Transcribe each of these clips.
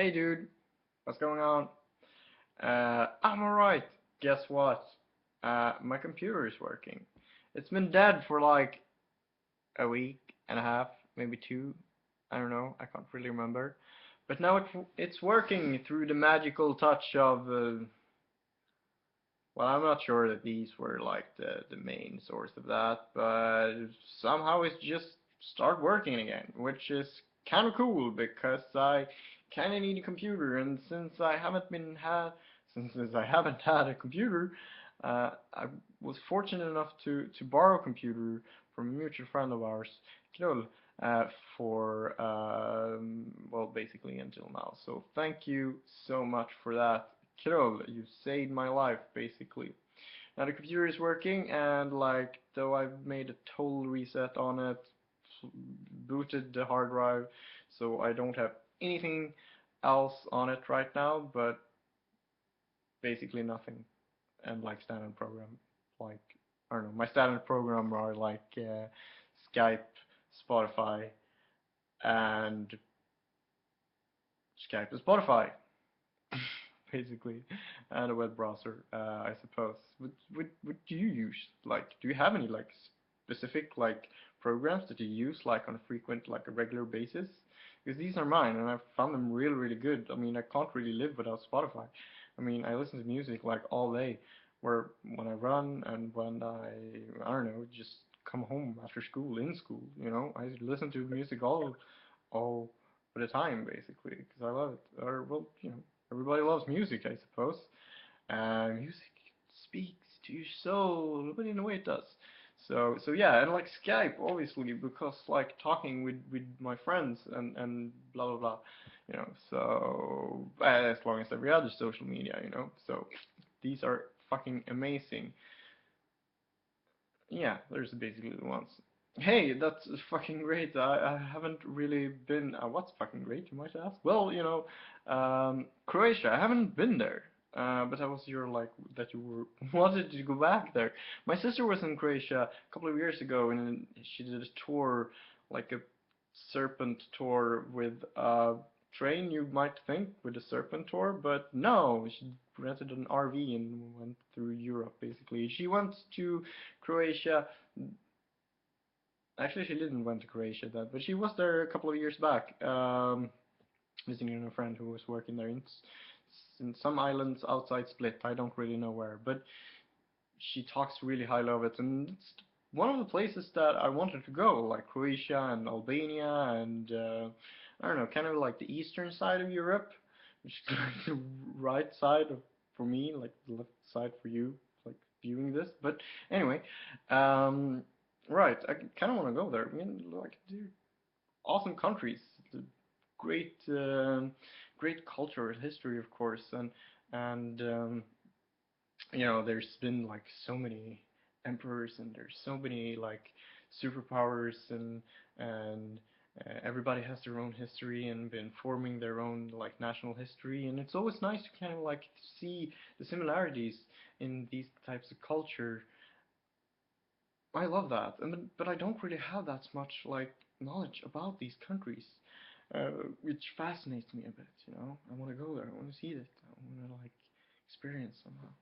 Hey dude, what's going on? I'm alright. Guess what? My computer is working. It's been dead for like a week and a half, maybe two. I don't know. I can't really remember. But now it's working through the magical touch of. Well, I'm not sure that these were like the main source of that, but somehow it's just start working again, which is kind of cool because I kind of need a computer, and since I haven't had a computer, I was fortunate enough to borrow a computer from a mutual friend of ours, Knull, uh, for well, basically until now. So thank you so much for that. Kirill, you saved my life, basically. Now the computer is working, and like, though I've made a total reset on it, booted the hard drive, so I don't have anything else on it right now, but basically nothing. And like standard program, like, I don't know, my standard program are like Skype, Spotify, and Skype and Spotify. Basically, and a web browser, I suppose. What do you use? Like, do you have any like specific like programs that you use like on a frequent, like a regular basis? Because these are mine, and I've found them really, really good. I mean, I can't really live without Spotify. I mean, I listen to music like all day, where when I run and when I don't know, just come home after school, in school. I listen to music all the time basically because I love it. Or well, everybody loves music, I suppose. Music speaks to your soul, but in a way it does. So yeah, and like Skype, obviously, because like talking with my friends and blah blah blah, So as long as every other social media. So these are fucking amazing. Yeah, there's basically the ones. Hey, that's fucking great. I haven't really been. What's fucking great, you might ask? Well, Croatia. I haven't been there. But that was your like that you were wanted to go back there. My sister was in Croatia a couple of years ago, and she did a tour, like a serpent tour with a train. You might think with a serpent tour, but no, she rented an RV and went through Europe. Basically, she went to Croatia. Actually, she didn't went to Croatia then, but she was there a couple of years back, visiting a friend who was working there in some islands outside Split. I don't really know where, but she talks really highly of it, and it's one of the places that I wanted to go, like Croatia and Albania and I don't know, kind of like the eastern side of Europe, which is like the right side for me, like the left side for you, like viewing this. But anyway, um, right, I kind of want to go there. I mean, like, dude, awesome countries, the great, great culture, history, of course, and there's been like so many emperors, and there's so many like superpowers, and everybody has their own history and been forming their own like national history, and it's always nice to kind of like see the similarities in these types of culture. I love that, but I don't really have that much like knowledge about these countries, which fascinates me a bit. I want to go there. I want to see it. I want to like experience somehow.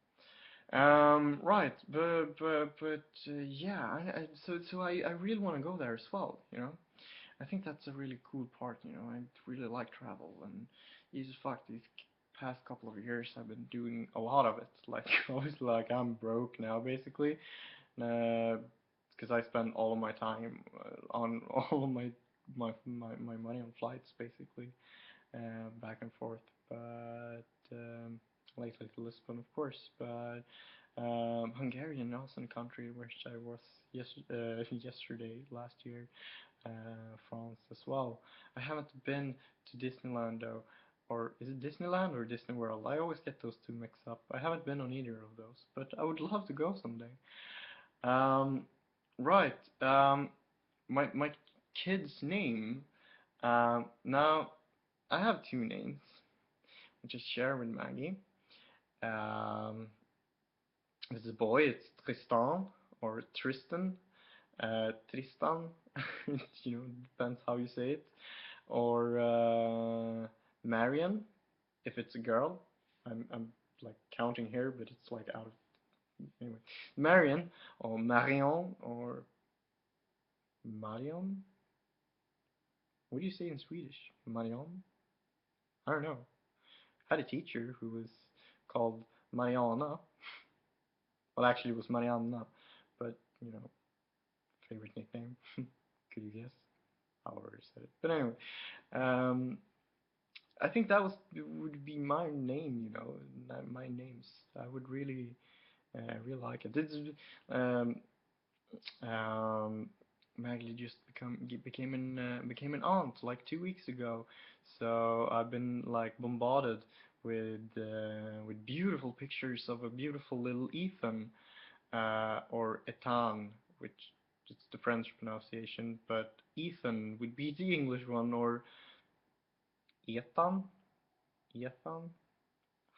Right, but yeah, I really want to go there as well. I think that's a really cool part. I really like travel, and Jesus fuck, these past couple of years I've been doing a lot of it. Like, obviously, like, I'm broke now, basically, because I spend all of my time on all of my money on flights, basically, back and forth. But lately to Lisbon, of course. But Hungarian, also a country which I was yesterday, last year. France as well. I haven't been to Disneyland though, or is it Disneyland or Disney World? I always get those two mixed up. I haven't been on either of those, but I would love to go someday. Um, right. My kid's name. Now I have two names, which I share with Maggie. Um, this is a boy. It's Tristan or Tristan. Tristan. Depends how you say it. Or Marion, if it's a girl. I'm like counting here, but it's like out of anyway. Marion or Marion or Marion. What do you say in Swedish? Marion? I don't know. I had a teacher who was called Mariana. Well, actually, it was Marianna, but you know, favorite nickname. Could you guess? I already said it. But anyway, um, I think that would be my name. You know, my names. I would really like it. It's um, um, Maggie just became an aunt like 2 weeks ago, so I've been like bombarded with beautiful pictures of a beautiful little Ethan, or Ethan, which it's the French pronunciation, but Ethan would be the English one, or Ethan, Ethan.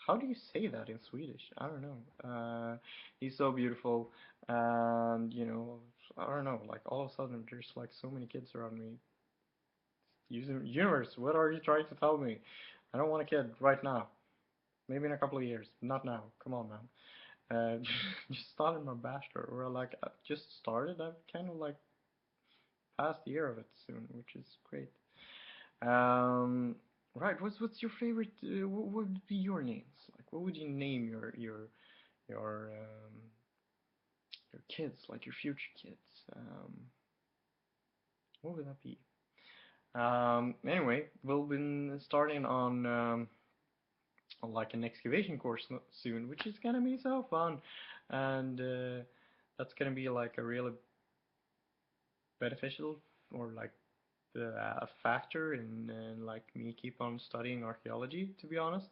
How do you say that in Swedish? I don't know. He's so beautiful, and you know, I don't know. Like all of a sudden, there's like so many kids around me. Using universe, what are you trying to tell me? I don't want a kid right now. Maybe in a couple of years. Not now. Come on, man. Just started my bachelor, or like I just started. I've kind of like past the year of it soon, which is great. Um, right. What's your favorite? What would be your names? Like, what would you name your your kids, like your future kids? What would that be? Anyway, we'll be starting on like an excavation course soon, which is gonna be so fun, and that's gonna be like a really beneficial or like a factor in like me keep on studying archaeology. To be honest,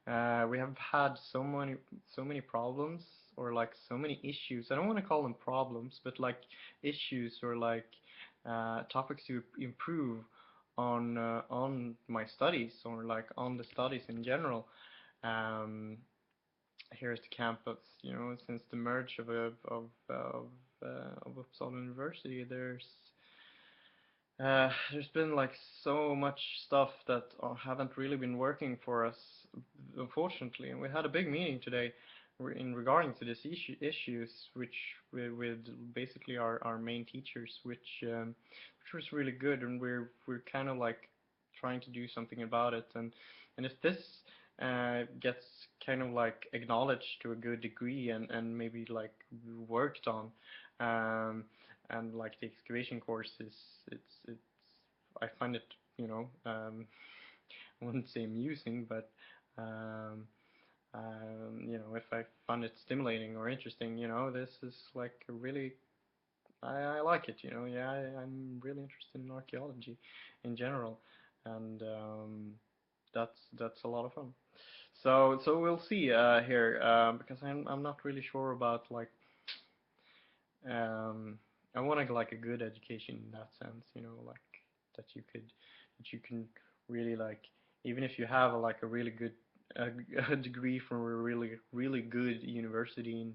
we have had so many problems or like so many issues. I don't want to call them problems, but like issues or like topics to improve on my studies or like on the studies in general. Um, Here at the campus, you know, since the merge of Uppsala University, there's been like so much stuff that haven't really been working for us, unfortunately. And we had a big meeting today in regarding to this issues, which with basically our main teachers, which was really good, and we're kind of like trying to do something about it. And if this gets kind of like acknowledged to a good degree and maybe like worked on. And like the excavation course is it's I find it, you know, I wouldn't say amusing, but um, you know, if I find it stimulating or interesting, you know, this is like a really I like it, you know. Yeah, I'm really interested in archaeology in general, and that's a lot of fun. So we'll see here, because I'm not really sure about like um, I want like a good education in that sense, you know, like that you could that you can really like, even if you have like a really good a, a degree from a really good university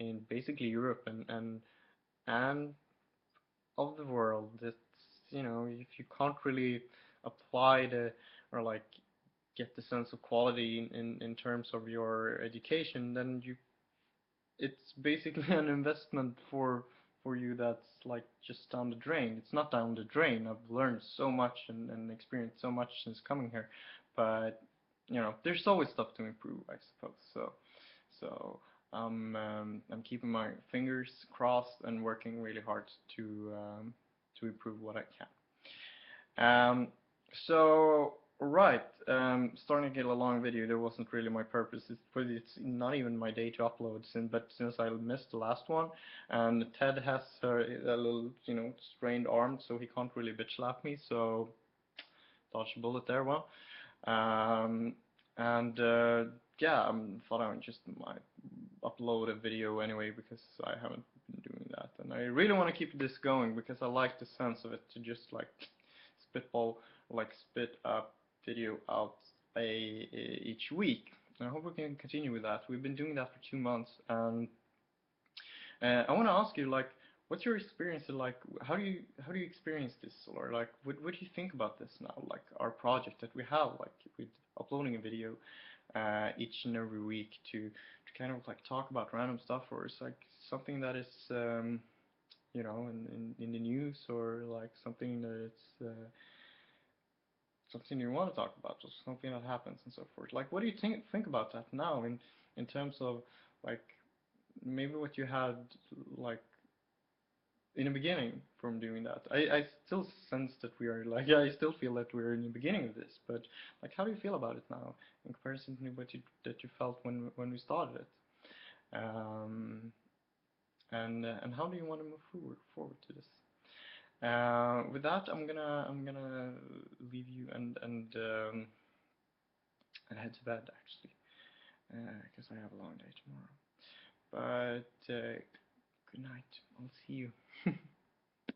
in basically Europe and of the world. It's, you know, if you can't really apply the or like get the sense of quality in terms of your education, then you it's basically an investment for you that's like just down the drain. It's not down the drain. I've learned so much and experienced so much since coming here, but you know, there's always stuff to improve, I suppose. So I'm keeping my fingers crossed and working really hard to improve what I can. So right, starting to get a long video. There wasn't really my purpose. It's not even my day to upload. But since I missed the last one, and Ted has a little, you know, strained arm, so he can't really bitch slap me. So dodge a bullet there, one. Um, and yeah, I thought I would just might upload a video anyway because I haven't been doing that, and I really want to keep this going because I like the sense of it to just like spitball, like spit a video out each week. And I hope we can continue with that. We've been doing that for 2 months, and I want to ask you, like, what's your experience like? How do you experience this, or like, what do you think about this now? Like our project that we have, like uploading a video each and every week to kind of like talk about random stuff, or it's like something that is you know, in the news, or like something that it's something you want to talk about, or something that happens and so forth. Like, what do you think about that now in terms of like maybe what you had like in the beginning from doing that? I still sense that we are like, yeah, I still feel that we're in the beginning of this, but like, how do you feel about it now in comparison to what you felt when we started it? Um, and how do you want to move forward to this? With that, I'm gonna leave you and head to bed actually, because I have a long day tomorrow. But good night. I'll see you.